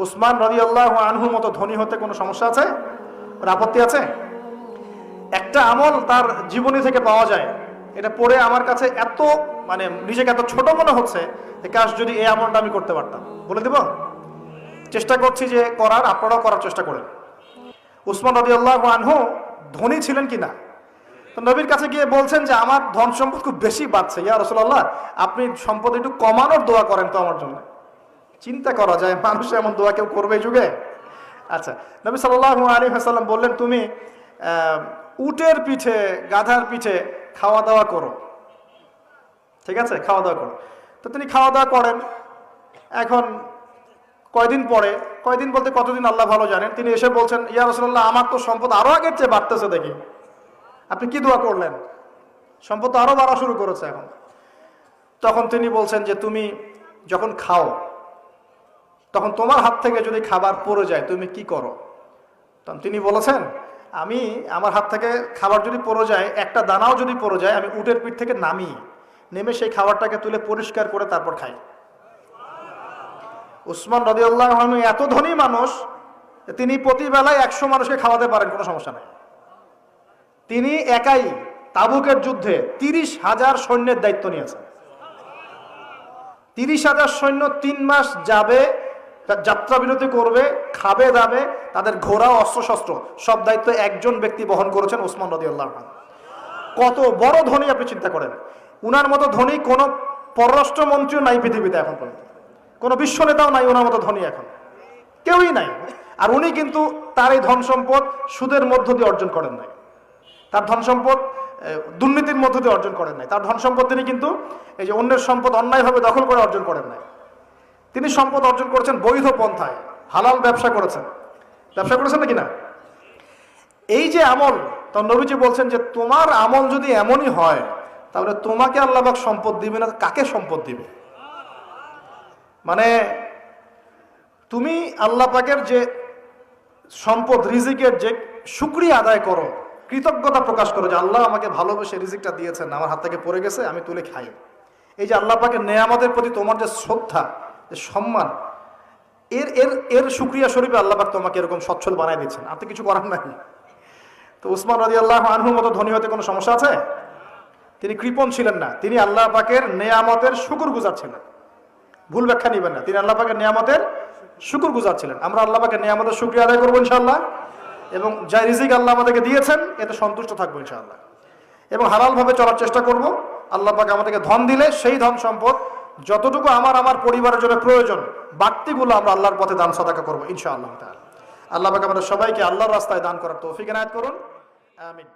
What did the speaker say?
উসমান রাদিয়াল্লাহু আনহু মতো ধনী হতে কোনো সমস্যা আছে? ওর আপত্তি আছে? একটা আমল তার জীবনী থেকে পাওয়া যায়, এটা পড়ে আমার কাছে এত নিজেকে এত ছোট মনে হচ্ছে যে কাশ যদি এই আমলটা আমি করতে পারতাম। বলে দেব, চেষ্টা করছি যে করার, আপনারাও করার চেষ্টা করেন। উসমান রাদিয়াল্লাহু আনহু ধনী ছিলেন কিনা? তো নবীর কাছে গিয়ে বলছেন যে আমার ধন সম্পদ খুব বেশি বাড়ছে, ইয়া রাসূলুল্লাহ আপনি সম্পদ একটু কমানোর দোয়া করেন তো আমার জন্য। চিন্তা করা যায় মানুষ এমন দোয়া কেউ করবে এই যুগে? আচ্ছা, নবী সাল্লাল্লাহু আলাইহি ওয়াসাল্লাম বললেন তুমি উটের পিঠে, গাধার পিঠে খাওয়া দাওয়া করো, ঠিক আছে, খাওয়া দাওয়া করো। তো তিনি খাওয়া দাওয়া করেন। এখন কয়দিন পরে, কয়দিন বলতে কতদিন আল্লাহ ভালো জানেন, তিনি এসে বলছেন ইয়া রাসূলুল্লাহ আমার তো সম্পদ আরো আগের চেয়ে বাড়তেছে, দেখি আপনি কি দোয়া করলেন, সম্পদ তো আরো বাড়া শুরু করেছে এখন। তখন তিনি বলছেন যে তুমি যখন খাও তখন তোমার হাত থেকে যদি খাবার পড়ে যায় তুমি কি করো? তখন তিনি বলেছেন আমি, আমার হাত থেকে খাবার যদি পড়ে যায়, একটা দানাও যদি পড়ে যায়, আমি উটের পিঠ থেকে নেমে সেই খাবারটাকে তুলে পরিষ্কার করে তারপর খাই। উসমান রাদিয়াল্লাহু আনহু এত ধনী মানুষ, তিনি প্রতিবেলায় 100 মানুষকে খাওয়াতে পারেন, কোনো সমস্যা নাই। তিনি একাই তাবুকের যুদ্ধে 30,000 সৈন্যের দায়িত্ব নিয়েছেন। 30,000 সৈন্য 3 মাস যাবে, যাত্রা বিরতি করবে, খাবে দাবে, তাদের ঘোড়া অস্ত্রশস্ত্র সব দায়িত্ব একজন ব্যক্তি বহন করেছেন, উসমান রাদিয়াল্লাহু আনহু। কত বড় ধনী আপনি চিন্তা করেন। উনার মতো ধনী কোনো পররাষ্ট্রমন্ত্রীও নাই পৃথিবীতে এখন পর্যন্ত, কোনো বিশ্ব নেতাও নাই ওনার মতো ধনী, এখন কেউই নাই। আর উনি কিন্তু তার এই ধন সম্পদ সুদের মধ্য দিয়ে অর্জন করেন নাই, তার ধন সম্পদ দুর্নীতির মধ্য দিয়ে অর্জন করেন নাই, তার ধন সম্পদ তিনি কিন্তু এই যে অন্যের সম্পদ অন্যায়ভাবে দখল করে অর্জন করেন নাই। তিনি সম্পদ অর্জন করেছেন বৈধ পন্থায়, হালাল ব্যবসা করেছেন। ব্যবসা করেছেন নাকি না? এই যে আমল, তখন নবীজি বলছেন যে তোমার আমল যদি এমনই হয় তাহলে তোমাকে আল্লাহ পাক সম্পদ দিবে না, কাকে সম্পদ দিবে? তুমি আল্লাহ পাকের যে সম্পদ, রিজিকের যে শুকরিয়া আদায় করো, কৃতজ্ঞতা প্রকাশ করো যে আল্লাহ আমাকে ভালোবেসে রিজিকটা দিয়েছেন, আমার হাত থেকে পড়ে গেছে, আমি তুলে খাই। এই যে আল্লাহ পাকের নেয়ামতের প্রতি তোমার যে শ্রদ্ধা, যে সম্মান, এর শুকরিয়া স্বরূপে আল্লাহ পাক তোমাকে এরকম সচ্ছল বানাই দিচ্ছেন, আর তো কিছু করার নাই। তো উসমান রাদিয়াল্লাহু আনহুর মতো ধনী হতে কোনো সমস্যা আছে? তিনি কৃপণ ছিলেন না, তিনি আল্লাহ পাকের নেয়ামতের শুকরগুজার ছিলেন। ভুল ব্যাখ্যা নিবেন না, তিনি আল্লাহ পাকের নেয়ামতের শুকরগুজার ছিলেন। আমরা আল্লাহ পাকের নেয়ামতের শুকরিয়া আদায় করবো ইনশাআল্লাহ, এবং যা রিজিক আল্লাহ আমাদেরকে দিয়েছেন এতে সন্তুষ্ট থাকবো ইনশাআল্লাহ, এবং হালালভাবে চলার চেষ্টা করব। আল্লাহ পাক আমাদেরকে ধন দিলে সেই ধন সম্পদ যতটুকু আমার পরিবারের জন্য প্রয়োজন, বাড়তিগুলো আমরা আল্লাহর পথে দান সাদাকা করবো ইনশাআল্লাহ তাআলা। আল্লাহ পাক আমাদের সবাইকে আল্লাহর রাস্তায় দান করার তৌফিক এনায়েত করুন, আমিন।